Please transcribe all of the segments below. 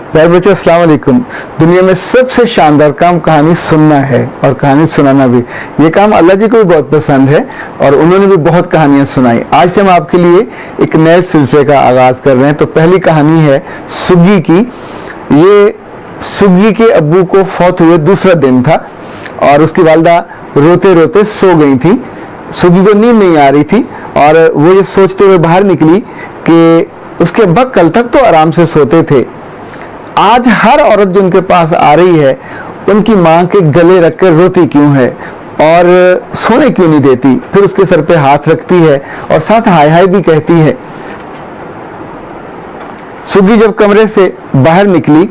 प्यारे बच्चों, अस्सलाम वालेकुम। दुनिया में सबसे शानदार काम कहानी सुनना है और कहानी सुनाना भी। ये काम अल्लाह जी को भी बहुत पसंद है और उन्होंने भी बहुत कहानियां सुनाई। आज से हम आपके लिए एक नए सिलसिले का आगाज कर रहे हैं। तो पहली कहानी है सुग्गी की। ये सुग्गी के अब्बू को फौत हुए दूसरा दिन था और उसकी वालदा रोते रोते सो गई थी। सुग्गी को नींद नहीं आ रही थी और वो ये सोचते हुए बाहर निकली कि उसके अब्बा कल तक तो आराम से सोते थे, आज हर औरत जो उनके पास आ रही है उनकी माँ के गले रखकर रोती क्यों है और सोने क्यों नहीं देती। फिर उसके सर पे हाथ रखती है और साथ हाय हाय भी कहती है। सुग्गी जब कमरे से बाहर निकली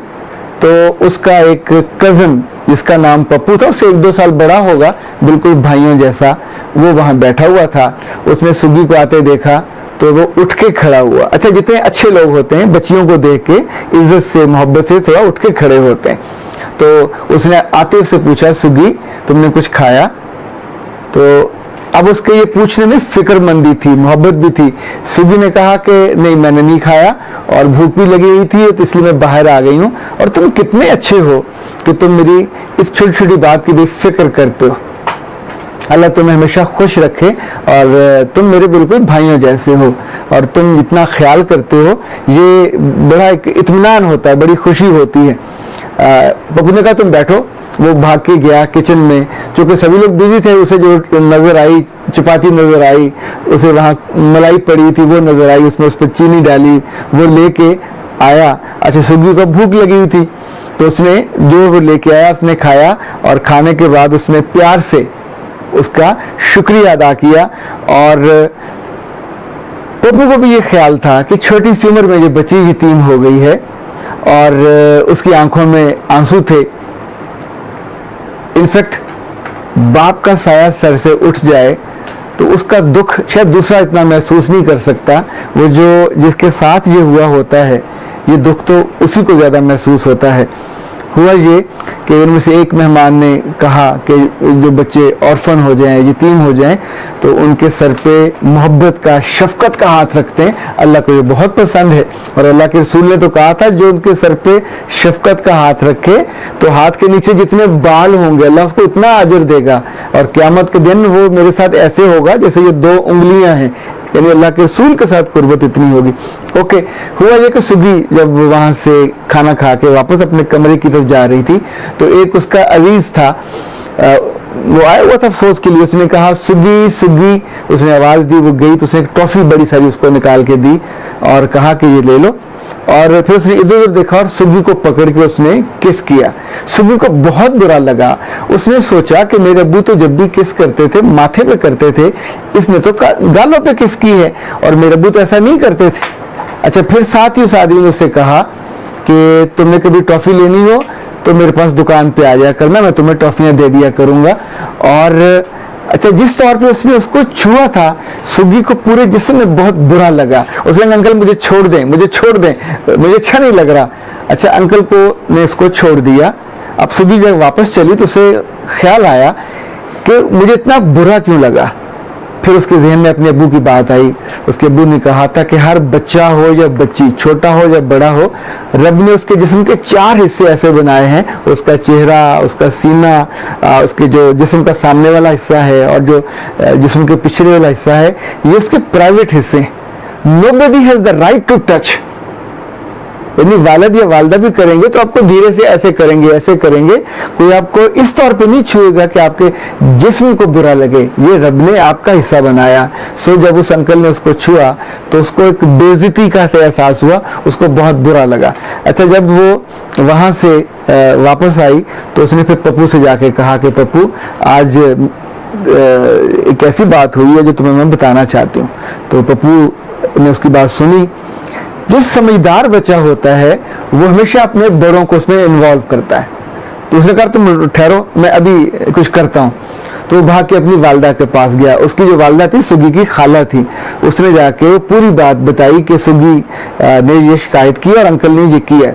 तो उसका एक कजन जिसका नाम पप्पू था, उससे 1-2 साल बड़ा होगा, बिल्कुल भाइयों जैसा, वो वहां बैठा हुआ था। उसने सुग्गी को आते देखा तो वो उठ के खड़ा हुआ। अच्छा, जितने अच्छे लोग होते हैं बच्चियों को देख के इज्जत से मोहब्बत से थोड़ा उठ के खड़े होते हैं। तो उसने आते उससे पूछा, सुग्गी तुमने कुछ खाया? तो अब उसके ये पूछने में फिक्रमंदी थी, मोहब्बत भी थी। सुग्गी ने कहा कि नहीं, मैंने नहीं खाया और भूख भी लगी हुई थी तो इसलिए मैं बाहर आ गई हूँ। और तुम कितने अच्छे हो कि तुम मेरी इस छोटी छोटी बात की भी फिक्र करते हो। अल्लाह तुम्हें हमेशा खुश रखे और तुम मेरे बिल्कुल भाइयों जैसे हो और तुम इतना ख्याल करते हो, ये बड़ा एक इत्मीनान होता है, बड़ी खुशी होती है। पप्पू ने कहा तुम बैठो। वो भाग के गया किचन में, क्योंकि सभी लोग बिजी थे। उसे जो नजर आई, चपाती नजर आई, उसे वहाँ मलाई पड़ी थी वो नजर आई, उसमें उस पर चीनी डाली, वो लेके आया। अच्छा, सुग्गी को भूख लगी हुई थी तो उसने जो वो लेके आया उसने खाया और खाने के बाद उसने प्यार से उसका शुक्रिया अदा किया। और पप्पू को भी ये ख्याल था कि छोटी सी उम्र में ये बच्ची यतीम हो गई है और उसकी आंखों में आंसू थे। इनफैक्ट बाप का साया सर से उठ जाए तो उसका दुख शायद दूसरा इतना महसूस नहीं कर सकता। वो जो जिसके साथ ये हुआ होता है, ये दुख तो उसी को ज्यादा महसूस होता है। हुआ ये कि उनमें से एक मेहमान ने कहा कि जो बच्चे ऑर्फन हो जाएं, यतीम हो जाएं, तो उनके सर पे मोहब्बत का, शफकत का हाथ रखते हैं। अल्लाह को ये बहुत पसंद है और अल्लाह के रसूल ने तो कहा था जो उनके सर पे शफकत का हाथ रखे तो हाथ के नीचे जितने बाल होंगे अल्लाह उसको इतना अजर देगा और क़यामत के दिन वो मेरे साथ ऐसे होगा जैसे ये 2 उंगलियां हैं, यानी अल्लाह के रसूल के साथ कुर्बत इतनी होगी। ओके, हुआ ये कि सुग्गी जब वहां से खाना खा के वापस अपने कमरे की तरफ जा रही थी तो एक उसका अजीज था, वो आया हुआ था अफसोस के लिए। उसने कहा सुग्गी सुग्गी, उसने आवाज दी, वो गई तो उसने एक टॉफी बड़ी सारी उसको निकाल के दी और कहा कि ये ले लो। और फिर उसने इधर उधर देखा और सुग्गी को पकड़ के उसने किस किया। सुग्गी को बहुत बुरा लगा। उसने सोचा कि मेरे अब्बू तो जब भी किस करते थे माथे पे करते थे, इसने तो गालों पे किस की है और मेरे अब्बू तो ऐसा नहीं करते थे। अच्छा, फिर साथ ही उस आदमी ने उससे कहा कि तुमने कभी टॉफी लेनी हो तो मेरे पास दुकान पे आ जाया करना, मैं तुम्हें टॉफियां दे दिया करूंगा। और अच्छा, जिस तौर पे उसने उसको छुआ था सुग्गी को पूरे जिस्म में बहुत बुरा लगा। उसने कहा अंकल मुझे छोड़ दें, मुझे छोड़ दें, मुझे अच्छा नहीं लग रहा। अच्छा, अंकल को ने उसको छोड़ दिया। अब सुग्गी जब वापस चली तो उसे ख्याल आया कि मुझे इतना बुरा क्यों लगा। फिर उसके जहन में अपने अब्बू की बात आई। उसके अब्बू ने कहा था कि हर बच्चा हो या बच्ची, छोटा हो या बड़ा हो, रब ने उसके जिस्म के 4 हिस्से ऐसे बनाए हैं, उसका चेहरा, उसका सीना, उसके जो जिस्म का सामने वाला हिस्सा है और जो जिस्म के पिछले वाला हिस्सा है, ये उसके प्राइवेट हिस्से। Nobody has the right to touch. यानी वालिद या वालदा भी करेंगे तो आपको धीरे से ऐसे करेंगे, ऐसे करेंगे, कोई आपको इस तौर पे नहीं छुएगा कि आपके जिस्म को बुरा लगे। ये रब ने आपका हिस्सा बनाया। सो जब उस अंकल ने उसको छुआ तो उसको एक बेइज्जती का एहसास हुआ, उसको बहुत बुरा लगा। अच्छा, जब वो वहां से वापस आई तो उसने फिर पप्पू से जाके कहा कि पप्पू आज एक ऐसी बात हुई है जो तुम्हें मैं बताना चाहती हूँ। तो पप्पू ने उसकी बात सुनी। जो समझदार बच्चा होता है वो हमेशा अपने बड़ों को उसमें इन्वॉल्व करता है। तो उसने कहा तुम ठहरो, मैं अभी कुछ करता हूँ। तो वो भाग के अपनी वालदा के पास गया। उसकी जो वालदा थी सुग्गी की खाला थी। उसने जाके वो पूरी बात बताई कि सुग्गी ने ये शिकायत की और अंकल ने ये किया।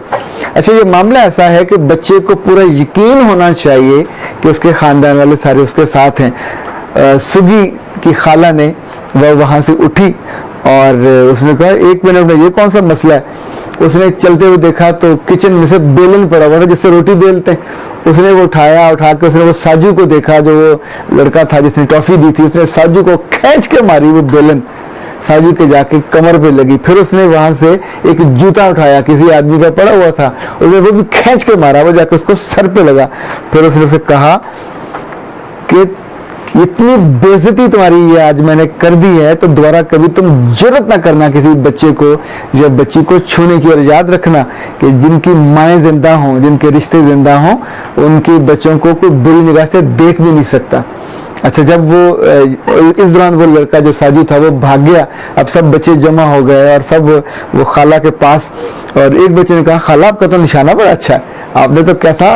अच्छा, ये मामला ऐसा है कि बच्चे को पूरा यकीन होना चाहिए कि उसके खानदान वाले सारे उसके साथ हैं। सुग्गी की खाला ने वह वहां से उठी और उसने कहा 1 मिनट में, ये कौन सा मसला है? उसने चलते हुए देखा तो किचन में से बेलन पड़ा हुआ था जिससे रोटी बेलते हैं। उसने वो उठा के उसने वो साजू को देखा, जो वो लड़का था जिसने टॉफी दी थी, उसने साजू को खींच के मारी वो बेलन, साजू के जाके कमर पे लगी। फिर उसने वहां से एक जूता उठाया, किसी आदमी का पड़ा हुआ था, उसने वो भी खींच के मारा, वो जाके उसको सर पे लगा। फिर उसने उसे कहा कि इतनी बेइज्जती तुम्हारी ये आज मैंने कर दी है तो दोबारा कभी तुम जरूरत ना करना किसी बच्चे को या बच्ची को छूने की। और याद रखना कि जिनकी माएँ जिंदा हों, जिनके रिश्ते जिंदा हों, उनके बच्चों को कोई बुरी निगाह से देख भी नहीं सकता। अच्छा, जब वो इस दौरान वो लड़का जो साजू था वो भाग गया, अब सब बच्चे जमा हो गए और सब वो खाला के पास, और एक बच्चे ने कहा, खाला आपका तो निशाना बड़ा अच्छा है, आपने तो क्या था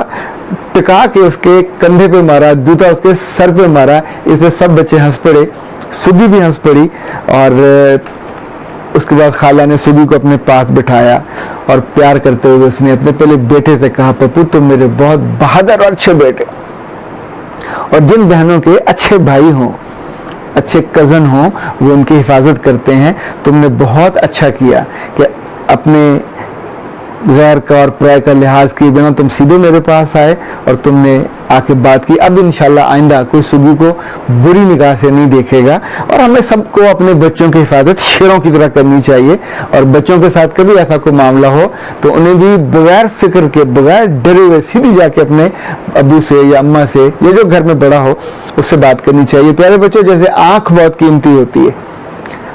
टिका के उसके कंधे पे मारा, जूता उसके सर पे मारा। इसमें सब बच्चे हंस पड़े, सुबी भी हंस पड़ी। और उसके बाद खाला ने सुबी को अपने पास बिठाया और प्यार करते हुए उसने अपने पहले बेटे से कहा, पप्पू तुम मेरे बहुत बहादुर और अच्छे बेटे, और जिन बहनों के अच्छे भाई हों, अच्छे कजन हों, वो उनकी हिफाजत करते हैं। तुमने बहुत अच्छा किया कि अपने गैर का और प्राय का लिहाज किए बिना तुम सीधे मेरे पास आए और तुमने आके बात की। अब इंशाल्लाह आइंदा कोई सुबह को बुरी निगाह से नहीं देखेगा। और हमें सबको अपने बच्चों की हिफाजत शेरों की तरह करनी चाहिए। और बच्चों के साथ कभी ऐसा कोई मामला हो तो उन्हें भी बगैर फिक्र के, बगैर डरे हुए सीधी जाके अपने अबू से या अम्मा से या जो घर में बड़ा हो उससे बात करनी चाहिए। प्यारे बच्चों, जैसे आंख बहुत कीमती होती है,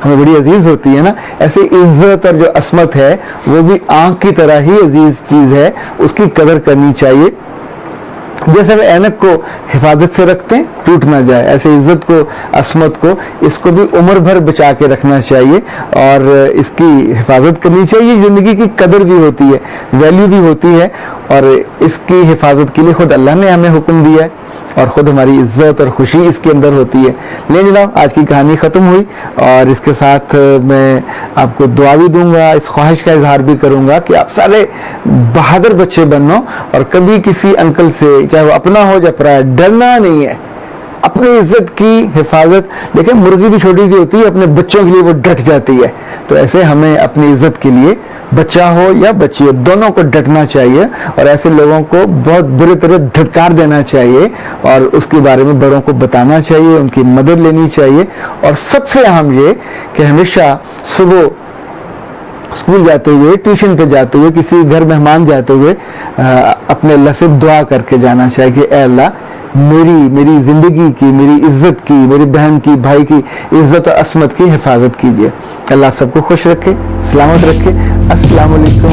हमें बड़ी अजीज होती है ना, ऐसे इज्जत और जो असमत है वो भी आंख की तरह ही अजीज चीज है, उसकी कदर करनी चाहिए। जैसे हम ऐनक को हिफाजत से रखते हैं टूट ना जाए, ऐसे इज्जत को, असमत को, इसको भी उम्र भर बचा के रखना चाहिए और इसकी हिफाजत करनी चाहिए। जिंदगी की कदर भी होती है, वैल्यू भी होती है, और इसकी हिफाजत के लिए खुद अल्लाह ने हमें हुक्म दिया है और खुद हमारी इज्जत और खुशी इसके अंदर होती है। ले जनाब, आज की कहानी ख़त्म हुई और इसके साथ मैं आपको दुआ भी दूंगा, इस ख्वाहिश का इजहार भी करूंगा कि आप सारे बहादुर बच्चे बनो और कभी किसी अंकल से, चाहे वो अपना हो या पराया, डरना नहीं है। अपनी इज्जत की हिफाजत, देखिए मुर्गी भी छोटी सी होती है, अपने बच्चों के लिए वो डट जाती है, तो ऐसे हमें अपनी इज्जत के लिए, बच्चा हो या बच्ची हो, दोनों को डटना चाहिए और ऐसे लोगों को बहुत बुरी तरह धत्कार देना चाहिए और उसके बारे में बड़ों को बताना चाहिए, उनकी मदद लेनी चाहिए। और सबसे अहम ये कि हमेशा सुबह स्कूल जाते हुए, ट्यूशन पे जाते हुए, किसी घर मेहमान जाते हुए अपने अल्लाह से दुआ करके जाना चाहिए कि ए अल्लाह, मेरी जिंदगी की, मेरी इज्जत की, मेरी बहन की, भाई की इज्जत और असमत की हिफाजत कीजिए। अल्लाह सबको खुश रखे, सलामत रखे। अस्सलाम वालेकुम।